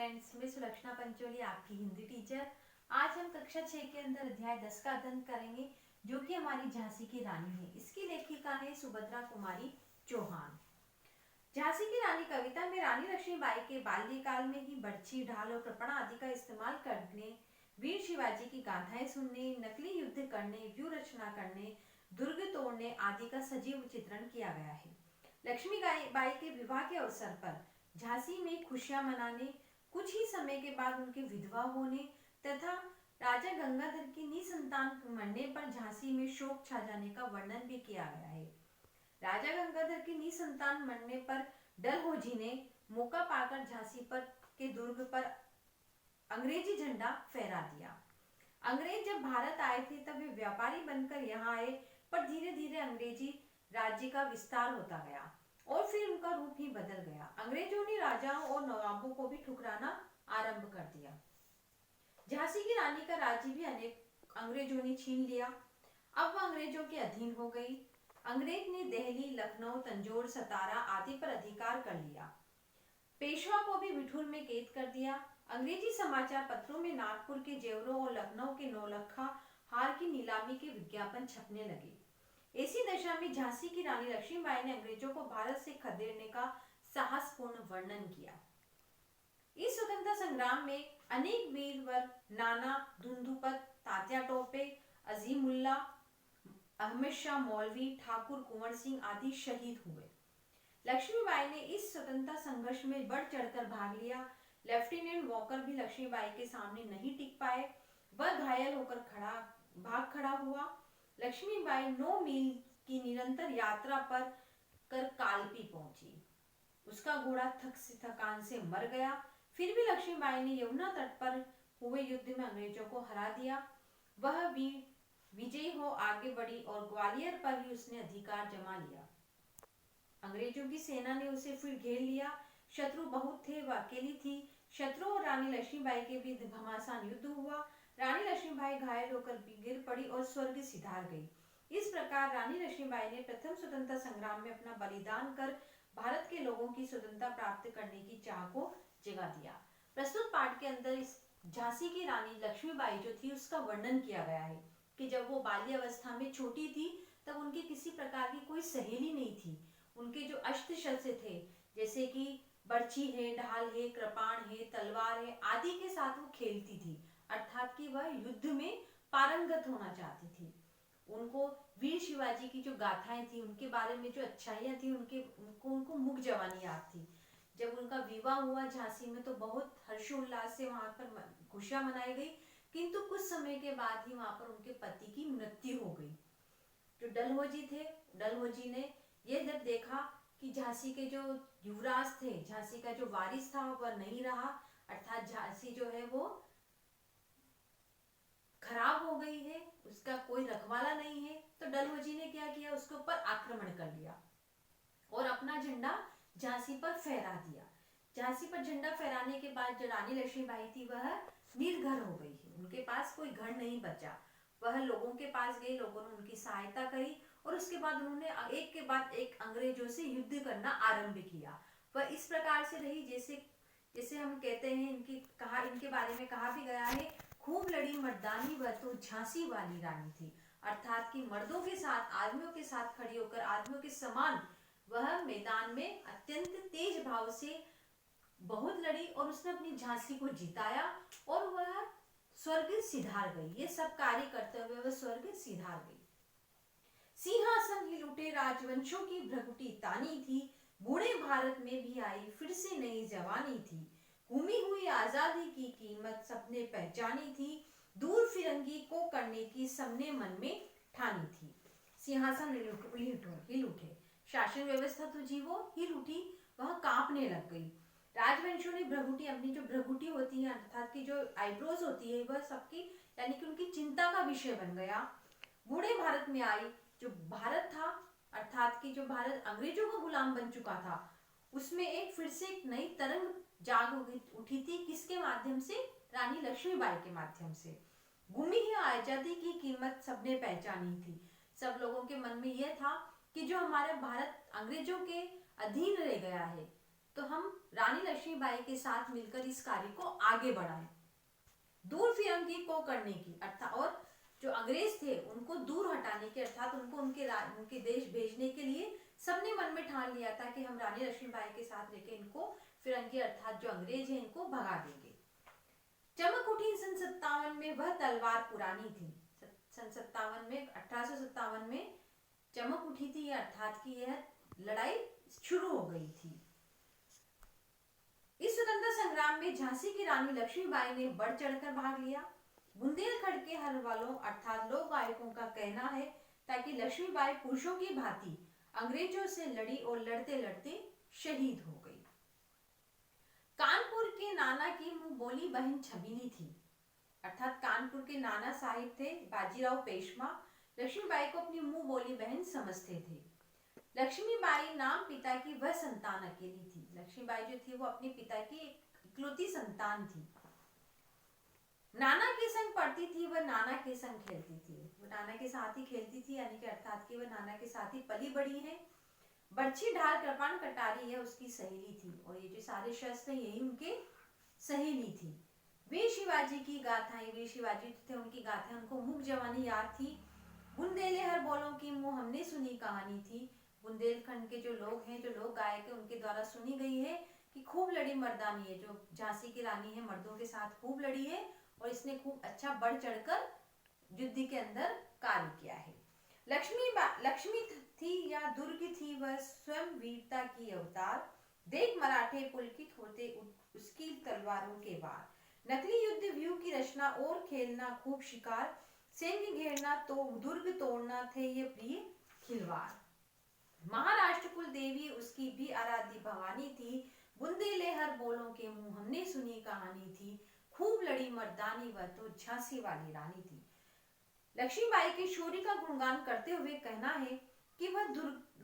Friends, मैं सुलक्षणा पंचोली आपकी Hindi teacher. आज हम कक्षा 6 के अंदर अध्याय 10 का अध्ययन करेंगे, जो कि हमारी झांसी की रानी है। इसकी लेखिका है सुभद्रा कुमारी चौहान। झांसी की रानी कविता में रानी लक्ष्मीबाई के बाल्यकाल में ही बर्छी, ढाल और कृपण आदि का इस्तेमाल करने, वीर शिवाजी की गाथाएं सुनने, नकली युद्ध करने, व्यूह रचना करने, दुर्ग तोड़ने आदि का सजीव चित्रण किया गया है। लक्ष्मीबाई के विवाह के अवसर पर झांसी में खुशियां मनाने, कुछ ही समय के बाद उनके विधवा होने तथा राजा गंगाधर की निसंतान मरने पर झांसी में शोक छा जाने का वर्णन भी किया गया है। राजा गंगाधर की निसंतान मरने पर डलहौजी ने मौका पाकर झांसी पर के दुर्ग पर अंग्रेजी झंडा फहरा दिया। अंग्रेज जब भारत आए थे तब वे व्यापारी बनकर यहाँ आए, पर धीरे धीरे अंग्रेजी राज्य का विस्तार होता गया और फिर उनका रूप ही बदल गया। अंग्रेजों ने राजाओं और नवाबों को भी ठुकराना आरंभ कर दिया। झांसी की रानी का राज्य भी अनेक अंग्रेजों ने छीन लिया। अब वह अंग्रेजों के अधीन हो गई। अंग्रेज ने दिल्ली, लखनऊ, तंजौर, सतारा आदि पर अधिकार कर लिया। पेशवा को भी बिठूर में कैद कर दिया। अंग्रेजी समाचार पत्रों में नागपुर के जेवरों और लखनऊ के नौलखा हार की नीलामी के विज्ञापन छपने लगे। ऐसी दशा में झांसी की रानी लक्ष्मीबाई ने अंग्रेजों को भारत से खदेड़ने का साहसपूर्ण वर्णन किया। इस स्वतंत्रता संग्राम में अनेक वीरवर नाना धुंधुपत, तात्या टोपे, अजीमुल्ला, अहमद शाह मौलवी, ठाकुर कुंवर सिंह आदि शहीद हुए। लक्ष्मीबाई ने इस स्वतंत्रता संघर्ष में बढ़ चढ़कर भाग लिया। लेफ्टिनेंट वॉकर भी लक्ष्मीबाई के सामने नहीं टिक पाए। वह घायल होकर भाग खड़ा हुआ। लक्ष्मीबाई 9 मील की निरंतर यात्रा पर कर कालपी पहुंची। उसका घोड़ा थकान से मर गया। फिर भी लक्ष्मीबाई ने यमुना तट पर हुए युद्ध में अंग्रेजों को हरा दिया। वह भी विजयी हो आगे बढ़ी और ग्वालियर पर ही उसने अधिकार जमा लिया। अंग्रेजों की सेना ने उसे फिर घेर लिया। शत्रु बहुत थे, वह अकेली थी। शत्रु और रानी लक्ष्मीबाई के बीच घमासान युद्ध हुआ। रानी लक्ष्मीबाई घायल होकर गिर पड़ी और स्वर्ग सिधार गई। इस प्रकार रानी लक्ष्मीबाई ने प्रथम स्वतंत्रता संग्राम में अपना बलिदान कर भारत के लोगों की स्वतंत्रता प्राप्त करने की चाह को जगा दिया। प्रस्तुत पाठ के अंदर इस झांसी की रानी लक्ष्मीबाई जो थी उसका वर्णन किया गया है कि जब वो बाल्यावस्था में छोटी थी तब उनकी किसी प्रकार की कोई सहेली नहीं थी। उनके जो अस्त्र शस्त्र थे, जैसे कि बर्छी है, ढाल है, कृपाण है, तलवार है आदि के साथ वो खेलती थी, अर्थात कि वह युद्ध में पारंगत होना चाहती थी। उनको वीर शिवाजी की जो गाथाएं थी, उनके बारे में जो अच्छाइयां थी, उनको मुख जवानी याद थी। जब उनका विवाह हुआ झांसी में तो बहुत हर्षोल्लास से वहां पर खुशियां मनाई गई, किंतु कुछ समय के बाद ही वहां पर उनके पति की मृत्यु हो गई। जो डलहौजी थे, डलहौजी ने यह जब देखा कि झांसी के जो युवराज थे, झांसी का जो वारिस था वह नहीं रहा, अर्थात झांसी जो है वो खराब हो गई है, उसका कोई रखवाला नहीं है, तो डलहौजी ने क्या किया, उसके ऊपर आक्रमण कर लिया और अपना झंडा झांसी पर फहरा दिया। झांसी पर झंडा फहराने के बाद जो रानी लक्ष्मीबाई थी वह निर्घर हो गई है, उनके पास कोई घर नहीं बचा। वह लोगों के पास गई, लोगों ने उनकी सहायता करी और उसके बाद उन्होंने एक के बाद एक अंग्रेजों से युद्ध करना आरंभ किया। वह इस प्रकार से रही जैसे हम कहते हैं, इनके बारे में कहा भी गया है, खूब लड़ी मर्दानी वह तो झांसी वाली रानी थी, अर्थात कि मर्दों के साथ, आदमियों के साथ खड़ी होकर आदमियों के समान वह मैदान में अत्यंत तेज भाव से बहुत लड़ी और उसने अपनी झांसी को जिताया और वह स्वर्ग सिधार गई। ये सब कार्य करते हुए वह स्वर्ग सिधार गई। सिंहासन हिल उठे, राजवंशों की भ्रगुटी तानी थी, बूढ़े भारत में भी आई फिर से नई जवानी थी, घूमी हुई आजादी की कीमत सबने पहचानी थी, दूर फिरंगी को करने की सबने मन में ठानी थी। सिंहासन हिल उठे, शासन व्यवस्था तो जी वो हिल उठी, वह कांपने लग गई। राजवंशों ने भ्रगुटी, अपनी जो भ्रगुटी होती है अर्थात की जो आईब्रोज होती है, वह सबकी यानी कि उनकी चिंता का विषय बन गया। बूढ़े भारत में आई, जो भारत था अर्थात कि जो भारत अंग्रेजों का गुलाम बन चुका था, उसमें फिर से एक नई तरंग जाग उठी थी। किसके माध्यम से? रानी लक्ष्मीबाई के माध्यम से। घूमी ही आजादी की कीमत सबने पहचानी थी। सब लोगों के मन में यह था कि जो हमारा भारत अंग्रेजों के अधीन रह गया है, तो हम रानी लक्ष्मीबाई के साथ मिलकर इस कार्य को आगे बढ़ाएं, दूर फिरंगी को करने की अर्थात, और जो अंग्रेज थे उनको दूर हटाने के अर्थात उनको उनके देश भेजने के लिए सबने मन में ठान लिया था कि हम रानी लक्ष्मीबाई के साथ लेके इनको फिरंगी अर्थात जो अंग्रेज हैं इनको भगा देंगे। चमक उठी सन 57 में, वह तलवार पुरानी थी। सन 57 में 1857 में चमक उठी थी अर्थात कि यह लड़ाई शुरू हो गई थी। इस स्वतंत्रता संग्राम में झांसी की रानी लक्ष्मीबाई ने बढ़ चढ़कर भाग लिया। बुंदेलखंड के हर वालों अर्थात लोक गायकों का कहना है ताकि लक्ष्मीबाई पुरुषों की भांति अंग्रेजों से लड़ी और लड़ते लड़ते शहीद हो गई। कानपुर के नाना की मुंह बोली बहन छबीली थी अर्थात कानपुर के नाना साहिब थे बाजीराव पेशवा, लक्ष्मीबाई को अपनी मुंह बोली बहन समझते थे। लक्ष्मीबाई नाम पिता की वह संतान अकेली थी। लक्ष्मीबाई जो थी वो अपने पिता की इकलौती संतान थी। नाना के संग पढ़ती थी, वह नाना के संग खेलती थी, वो नाना के साथ ही खेलती थी, यानी कि अर्थात कि वह नाना के साथ ही पली बड़ी है। बर्छी ढाल कृपाण कटारी है उसकी सहेली थी और ये जो सारे शस्त्र यही उनके सहेली थी। वीर शिवाजी की गाथाएं, वीर शिवाजी थे उनकी गाथाएं उनको मुख जवानी याद थी। बुंदेले हर बोलों की मुंह हमने सुनी कहानी थी। बुंदेलखंड के जो लोग हैं, जो लोग गायक है, उनके द्वारा सुनी गई है कि खूब लड़ी मर्दानी है, जो झांसी की रानी है मर्दों के साथ खूब लड़ी है और इसने खूब अच्छा बढ़ चढ़कर युद्ध के अंदर कार्य किया है। लक्ष्मी थी या दुर्ग थी, वह स्वयं वीरता की अवतार। देख मराठे पुलकित होते उसकी तलवारों के वार। नकली युद्ध व्यू की रचना और खेलना खूब शिकार। सैन्य घेरना तो दुर्ग तोड़ना थे ये प्रिय खिलवाड़। महाराष्ट्र कुल देवी उसकी भी आराध्य भवानी थी। बुंदेले हर बोलों के मुंह हमने सुनी कहानी थी। खूब लड़ी मर्दानी वह तो झांसी वाली रानी थी। लक्ष्मीबाई के शौर्य का गुणगान करते हुए कहना है कि वह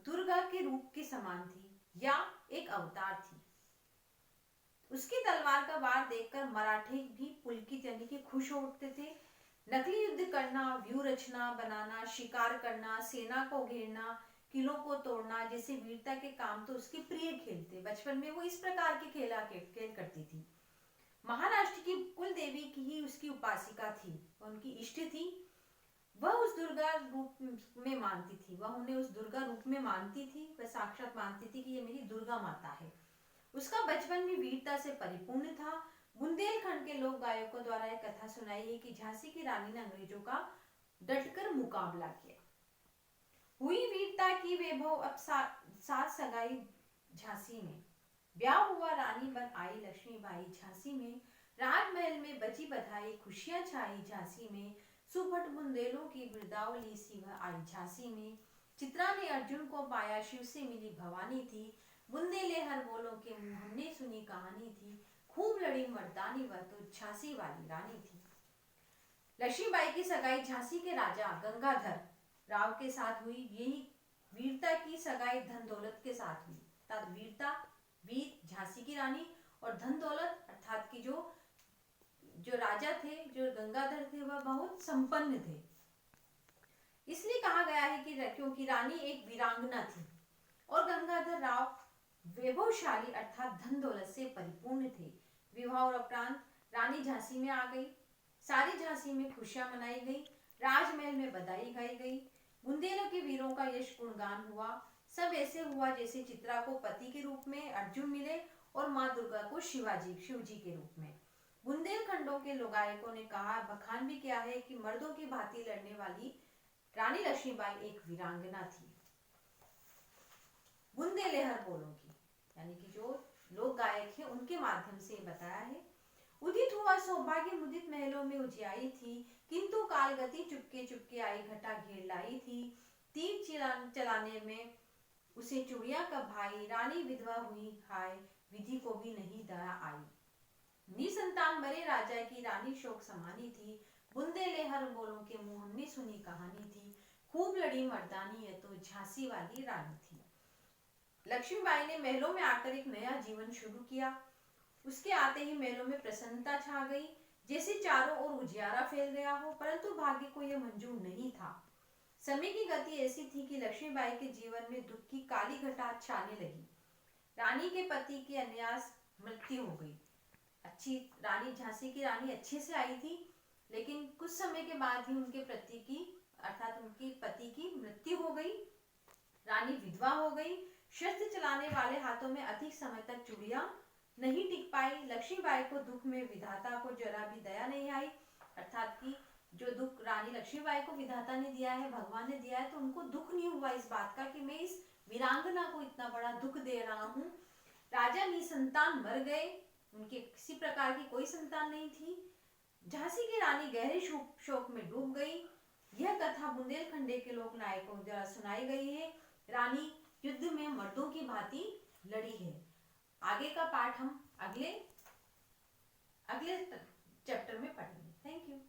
दुर्गा के रूप के समान थी या एक अवतार थी। उसकी तलवार का वार देखकर मराठे भी पुलकित यानी कि खुश हो उठते थे। नकली युद्ध करना, व्यू रचना बनाना, शिकार करना, सेना को घेरना, किलों को तोड़ना जैसे वीरता के काम तो उसके प्रिय खेल थे। बचपन में वो इस प्रकार के खेल करती थी। महाराष्ट्र की कुल देवी की ही उसकी उपासिका थी, उनकी इष्ट थी। वह उस दुर्गा रूप में मानती थी, वह उन्हें उस दुर्गा रूप में मानती थी, वह साक्षात मानती थी कि ये मेरी दुर्गा माता है। उसका बचपन में वीरता से परिपूर्ण था। बुंदेलखंड के लोक गायकों द्वारा एक कथा सुनाई है कि झांसी की रानी ने अंग्रेजों का डटकर मुकाबला किया। हुई वीरता की वैभव अब साथ सगाई झांसी में। ब्याह हुआ रानी बन आई लक्ष्मीबाई झांसी में। राजमहल में बजी बधाई खुशियां छाई झांसी में। सुभट बुंदेलों की बिरदावली सी वह आई झांसी में। चित्रा ने अर्जुन को पाया, शिव से मिली भवानी थी। बुंदेले हर बोलों के मुंह हमने सुनी कहानी थी। खूब लड़ी मर्दानी वह तो झांसी वाली रानी थी। लक्ष्मीबाई की सगाई झांसी के राजा गंगाधर राव के साथ हुई। यही वीरता की सगाई धन दौलत के साथ हुई। अर्थात वीरता, वीर झांसी की रानी, और धन दौलत अर्थात की जो राजा थे, जो गंगाधर थे, वह बहुत संपन्न थे। इसलिए कहा गया है कि क्योंकि रानी एक वीरांगना थी और गंगाधर राव वैभवशाली अर्थात धन दौलत से परिपूर्ण थे। विवाह और उपरांत रानी झांसी में आ गई। सारी झांसी में खुशियां मनाई गई। राजमहल में बधाई गाई गई। बुंदेलों के वीरों का यश गुणगान हुआ। सब ऐसे हुआ जैसे चित्रा को पति के रूप में अर्जुन मिले और माँ दुर्गा को शिवजी के रूप में। बुंदेलखंडों के लोगायकों ने कहा, बखान भी किया है कि मर्दों की भांति लड़ने वाली रानी लक्ष्मीबाई एक वीरांगना थी। बुंदेले हर बोलों की यानी कि जो लोक गायक हैं उनके माध्यम से बताया है। उदित हुआ सौभाग्य मुदित महलों में उजियाई थी, किंतु कालगति चुपके चुपके आई घटा घेर लाई थी। तीर चलाने में उसे चुड़िया का भाई, रानी विधवा हुई हाय, विधि को भी नहीं दया आई। निसंतान मरे राजा की रानी शोक समानी थी। बुंदेले हर बोलों के मुंह हमने सुनी कहानी थी। खूब लड़ी मर्दानी है तो झांसी वाली रानी थी। लक्ष्मीबाई ने महलों में आकर एक नया जीवन शुरू किया। उसके आते ही महलों में प्रसन्नता छा गई, जैसे चारों ओर उजियारा फैल गया हो। परंतु भाग्य को यह मंजूर नहीं था। समय की गति ऐसी थी कि लक्ष्मीबाई के जीवन में दुख की काली घटा छाने लगी। रानी के पति की अनायास मृत्यु हो गई। अच्छी रानी, झांसी की रानी अच्छे से आई थी, लेकिन कुछ समय के बाद ही उनके पति की, अर्थात उनके पति की मृत्यु हो गई। रानी विधवा हो गई। शस्त्र चलाने वाले हाथों में अधिक समय तक चूड़ियां नहीं टिक पाई। लक्ष्मीबाई को दुख में विधाता को जरा भी दया नहीं आई, अर्थात कि जो दुख रानी लक्ष्मीबाई को विधाता ने दिया है, भगवान ने दिया है, तो उनको दुख नहीं हुआ इस बात का कि मैं इस वीरांगना को इतना बड़ा दुख दे रहा हूँ। राजा निसंतान मर गए, उनके किसी प्रकार की कोई संतान नहीं थी। झांसी की रानी गहरे शोक में डूब गई। यह कथा बुंदेलखंड के लोक नायकों द्वारा सुनाई गई है। रानी युद्ध में मर्दों की भांति लड़ी है। आगे का पाठ हम अगले चैप्टर में पढ़ेंगे। Thank you.